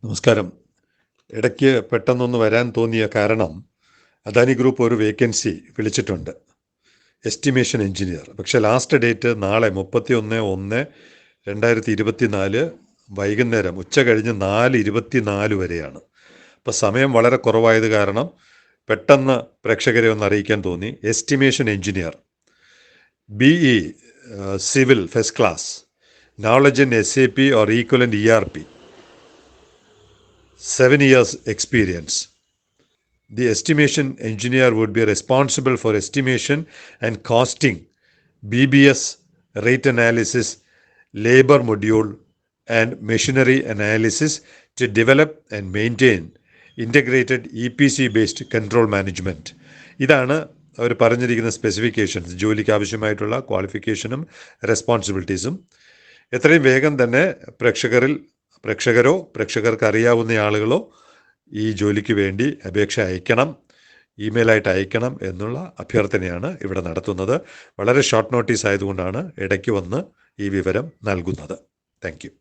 നമസ്കാരം. ഇടയ്ക്ക് പെട്ടെന്നൊന്ന് വരാൻ തോന്നിയ കാരണം അദാനി ഗ്രൂപ്പ് ഒരു വേക്കൻസി വിളിച്ചിട്ടുണ്ട്, എസ്റ്റിമേഷൻ എഞ്ചിനീയർ. പക്ഷേ ലാസ്റ്റ് ഡേറ്റ് നാളെ 31/1/2024 വൈകുന്നേരം ഉച്ച കഴിഞ്ഞ് 4:24 വരെയാണ്. അപ്പോൾ സമയം വളരെ കുറവായത് കാരണം പെട്ടെന്ന് പ്രേക്ഷകരെ ഒന്ന് അറിയിക്കാൻ തോന്നി. Estimation engineer, BE civil first class, knowledge in SAP or equivalent ERP, 7 years experience. The estimation engineer would be responsible for estimation and costing, BBS, rate analysis, labor module and machinery analysis to develop and maintain integrated EPC-based control management. ഇതാണ് അവർ പറഞ്ഞിരിക്കുന്ന specifications, ജോലിക്ക് ആവശ്യമായിട്ടുള്ള ക്വാളിഫിക്കേഷനും റെസ്പോൺസിബിലിറ്റീസും. എത്രയും വേഗം തന്നെ പ്രേക്ഷകരോ പ്രേക്ഷകർക്ക് അറിയാവുന്ന ആളുകളോ ഈ ജോലിക്ക് വേണ്ടി അപേക്ഷ അയക്കണം, ഇമെയിലായിട്ട് അയക്കണം എന്നുള്ള അഭ്യർത്ഥനയാണ് ഇവിടെ നടത്തുന്നത്. വളരെ ഷോർട്ട് നോട്ടീസ് ആയതുകൊണ്ടാണ് ഇടയ്ക്ക് വന്ന് ഈ വിവരം നൽകുന്നത്. Thank you.